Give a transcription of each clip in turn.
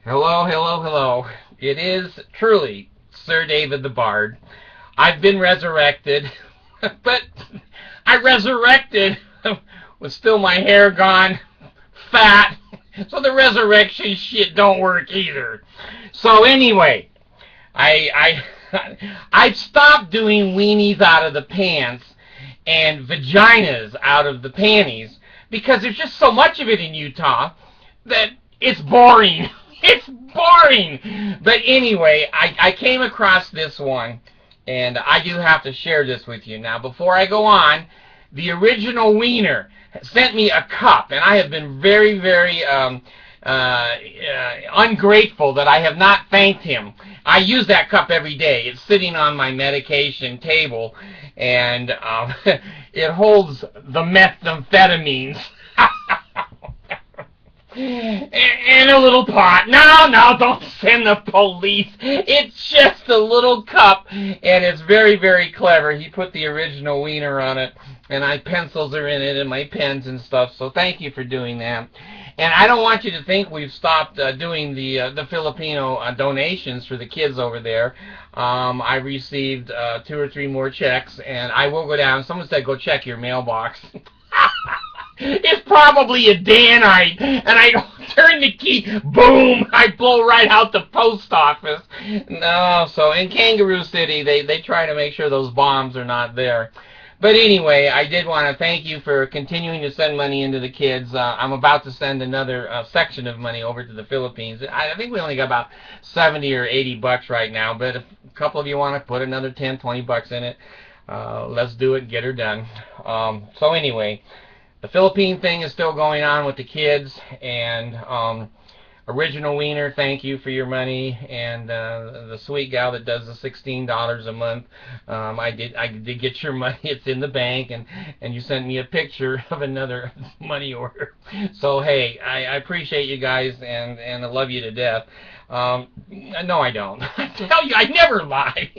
Hello, hello, hello. It is truly Sir David the Bard. I've been resurrected, but I resurrected with still my hair gone, fat, so the resurrection shit don't work either. So anyway, I stopped doing weenies out of the pants and vaginas out of the panties because there's just so much of it in Utah that it's boring. It's boring. But anyway, I came across this one, and I do have to share this with you. Now, before I go on, the original wiener sent me a cup, and I have been very, very ungrateful that I have not thanked him. I use that cup every day. It's sitting on my medication table, and it holds the methamphetamines. In a little pot. No, don't send the police. It's just a little cup, and it's very, very clever. He put the original wiener on it, and my pencils are in it, and my pens and stuff, so thank you for doing that. And I don't want you to think we've stopped doing the Filipino donations for the kids over there. I received 2 or 3 more checks, and I will go down. Someone said go check your mailbox. It's probably a Danite, and I don't turn the key, boom, I blow right out the post office. No, so in Kangaroo City, they try to make sure those bombs are not there. But anyway, I did want to thank you for continuing to send money into the kids. I'm about to send another section of money over to the Philippines. I think we only got about 70 or 80 bucks right now, but if a couple of you want to put another 10, 20 bucks in it, let's do it, get her done. So anyway, the Philippine thing is still going on with the kids, and Original Wiener, thank you for your money, and the sweet gal that does the $16 a month, I did get your money. It's in the bank, and you sent me a picture of another money order. So hey, I appreciate you guys, and I love you to death. No, I don't. I tell you, I never lie.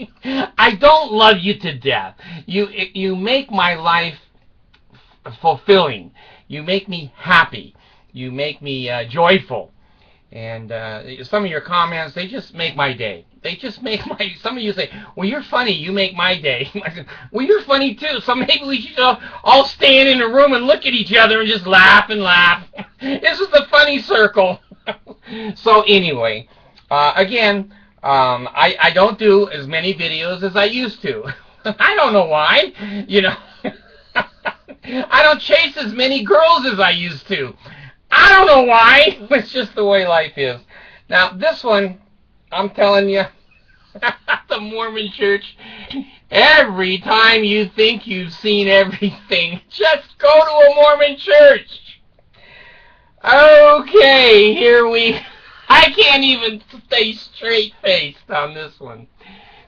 I don't love you to death. You make my life fulfilling. You make me happy. You make me joyful. And some of your comments, they just make my day. They just make my... Some of you say, well, you're funny. You make my day. I said, well, you're funny too. So maybe we should all stand in a room and look at each other and just laugh and laugh. This is the funny circle. So anyway, again, I don't do as many videos as I used to. I don't know why. You know... I don't chase as many girls as I used to. I don't know why. It's just the way life is. Now, this one, I'm telling you, the Mormon church, every time you think you've seen everything, just go to a Mormon church. Okay, I can't even stay straight-faced on this one.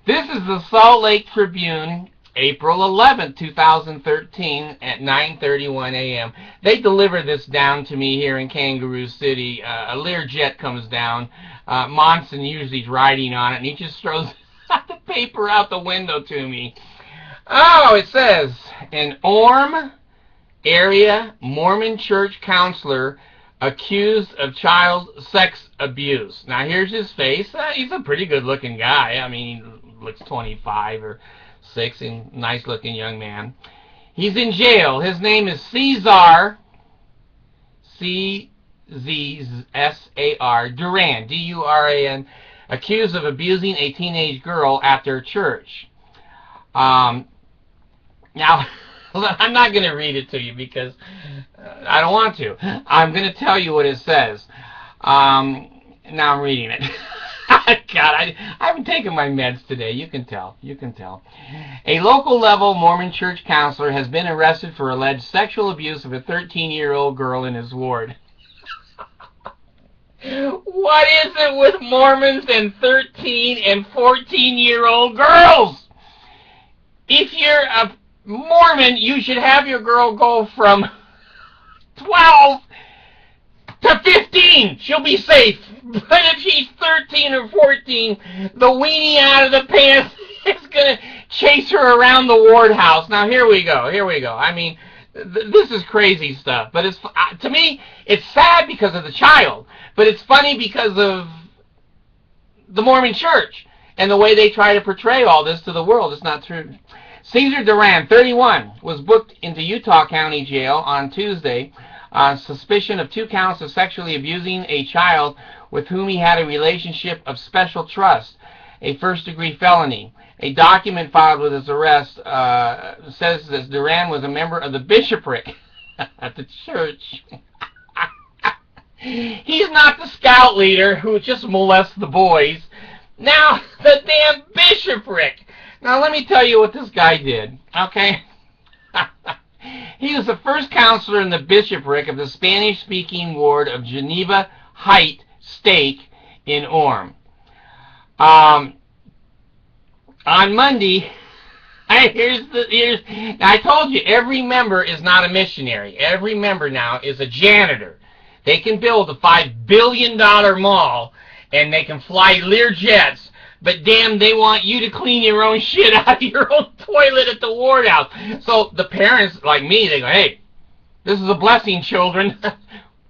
This is the Salt Lake Tribune, April 11th, 2013 at 9:31 a.m. They deliver this down to me here in Kangaroo City. A Learjet comes down. Monson usually is riding on it, and he just throws the paper out the window to me. Oh, it says, an Orm area Mormon church counselor accused of child sex abuse. Now, here's his face. He's a pretty good-looking guy. I mean, he looks 25 or 6, and nice-looking young man. He's in jail. His name is Cesar, C-Z-S-A-R, Duran, D-U-R-A-N, accused of abusing a teenage girl at their church. Now, I'm not going to read it to you because I don't want to. I'm going to tell you what it says. Now I'm reading it. God, I haven't taken my meds today. You can tell. A local level Mormon church counselor has been arrested for alleged sexual abuse of a 13-year-old girl in his ward. What is it with Mormons and 13 and 14-year-old girls? If you're a Mormon, you should have your girl go from 12 to 15. She'll be safe. But if she's 13 or 14, the weenie out of the pants is going to chase her around the ward house. Now, here we go. I mean, this is crazy stuff. But to me, it's sad because of the child. But it's funny because of the Mormon Church and the way they try to portray all this to the world. It's not true. Cesar Duran, 31, was booked into Utah County Jail on Tuesday on suspicion of 2 counts of sexually abusing a child with whom he had a relationship of special trust, a first-degree felony. A document filed with his arrest says that Duran was a member of the bishopric at the church. He's not the scout leader who just molests the boys. Now, the damn bishopric. Now, let me tell you what this guy did, okay? He was the first counselor in the bishopric of the Spanish-speaking ward of Geneva Height Stake in Orm. On Monday, I told you, every member is not a missionary. Every member now is a janitor. They can build a $5 billion mall, and they can fly Lear jets, but damn, they want you to clean your own shit out of your own toilet at the ward house. So the parents, like me, they go, hey, this is a blessing, children.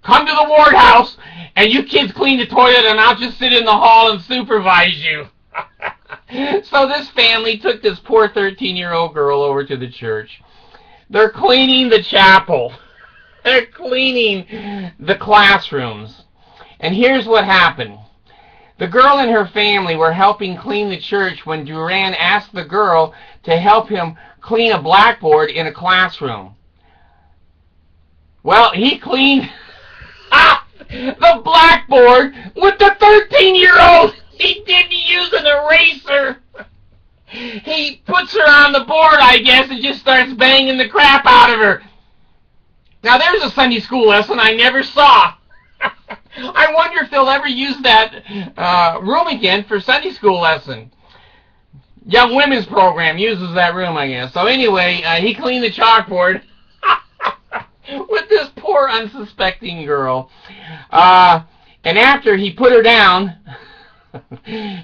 Come to the ward house, and you kids clean the toilet, and I'll just sit in the hall and supervise you. So this family took this poor 13-year-old girl over to the church. They're cleaning the chapel. They're cleaning the classrooms. And here's what happened. The girl and her family were helping clean the church when Duran asked the girl to help him clean a blackboard in a classroom. Well, he cleaned the blackboard with the 13-year-old. He didn't use an eraser. He puts her on the board, I guess, and just starts banging the crap out of her. Now, there's a Sunday school lesson I never saw. I wonder if they'll ever use that room again for Sunday school lesson. Young Women's Program uses that room, I guess. So anyway, he cleaned the chalkboard with this poor unsuspecting girl. And after he put her down,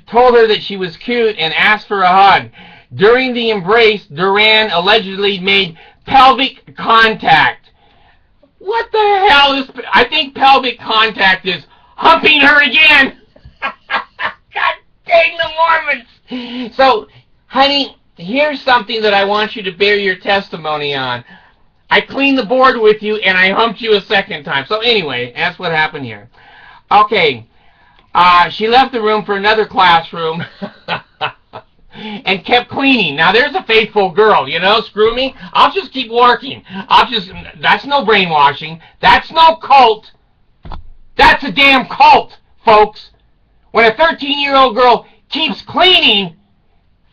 told her that she was cute and asked for a hug. During the embrace, Duran allegedly made pelvic contact. What the hell is... I think pelvic contact is humping her again. God dang the Mormons. So, honey, here's something that I want you to bear your testimony on. I cleaned the board with you, and I humped you a second time. So anyway, that's what happened here. Okay. She left the room for another classroom and kept cleaning. Now, there's a faithful girl, you know, screw me. I'll just keep working. That's no brainwashing. That's no cult. That's a damn cult, folks. When a 13-year-old girl keeps cleaning,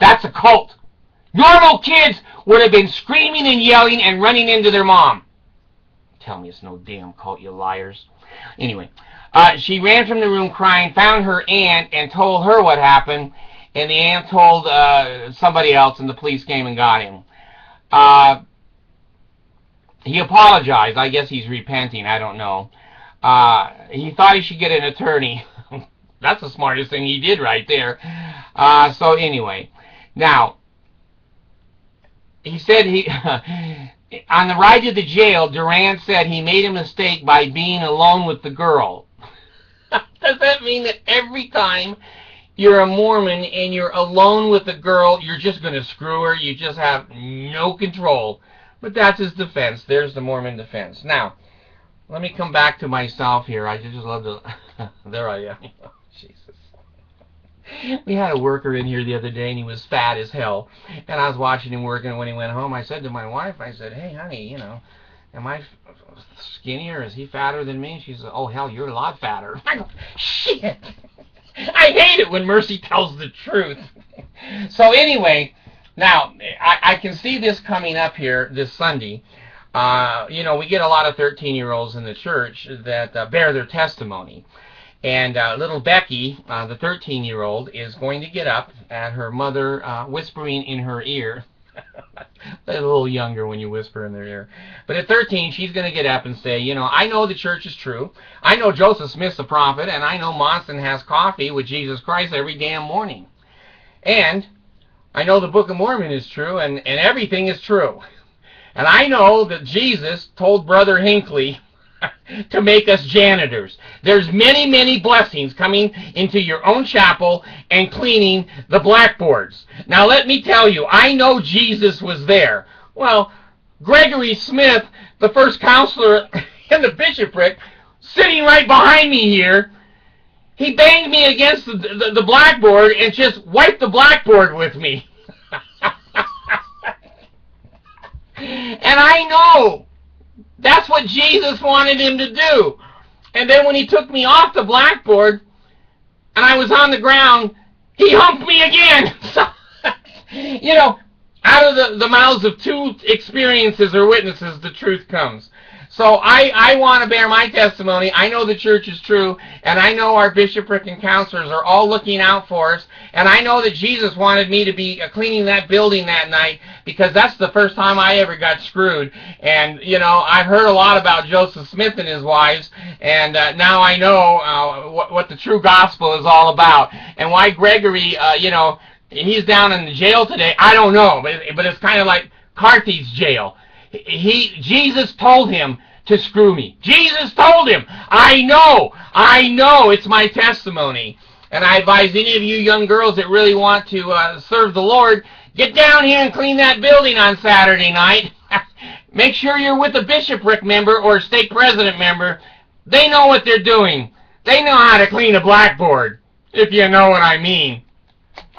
that's a cult. Normal kids would have been screaming and yelling and running into their mom. Tell me it's no damn cult, you liars. Anyway. She ran from the room crying, found her aunt, and told her what happened. And the aunt told somebody else, and the police came and got him. He apologized. I guess he's repenting. I don't know. He thought he should get an attorney. That's the smartest thing he did right there. So anyway. Now, he said on the ride to the jail, Duran said he made a mistake by being alone with the girl. Does that mean that every time you're a Mormon and you're alone with a girl, you're just going to screw her? You just have no control. But that's his defense. There's the Mormon defense. Now, let me come back to myself here. I just love to... There I am. Oh, Jesus. We had a worker in here the other day, and he was fat as hell. And I was watching him working, and when he went home, I said to my wife, I said, hey, honey, you know, am I skinnier? Is he fatter than me? She said, oh, hell, you're a lot fatter. I go, shit. I hate it when Mercy tells the truth. So anyway, now, I can see this coming up here this Sunday. You know, we get a lot of 13-year-olds in the church that bear their testimony. And little Becky, the 13-year-old, is going to get up at her mother whispering in her ear. A little younger when you whisper in their ear. But at 13, she's going to get up and say, you know, I know the church is true. I know Joseph Smith's a prophet, and I know Monson has coffee with Jesus Christ every damn morning. And I know the Book of Mormon is true, and everything is true. And I know that Jesus told Brother Hinckley to make us janitors. There's many, many blessings coming into your own chapel and cleaning the blackboards. Now let me tell you, I know Jesus was there. Well, Gregory Smith, the first counselor in the bishopric, sitting right behind me here, he banged me against the blackboard and just wiped the blackboard with me. And I know that's what Jesus wanted him to do. And then when he took me off the blackboard and I was on the ground, he humped me again. So, you know, out of the mouths of two experiences or witnesses, the truth comes. So I want to bear my testimony. I know the church is true, and I know our bishopric and counselors are all looking out for us, and I know that Jesus wanted me to be cleaning that building that night, because that's the first time I ever got screwed. And, you know, I've heard a lot about Joseph Smith and his wives, and now I know what the true gospel is all about. And why Gregory, you know, he's down in the jail today, I don't know, but it's kind of like Carthy's jail. Jesus told him to screw me. Jesus told him. I know, it's my testimony. And I advise any of you young girls that really want to serve the Lord, get down here and clean that building on Saturday night. Make sure you're with a bishopric member or a stake president member. They know what they're doing. They know how to clean a blackboard, if you know what I mean.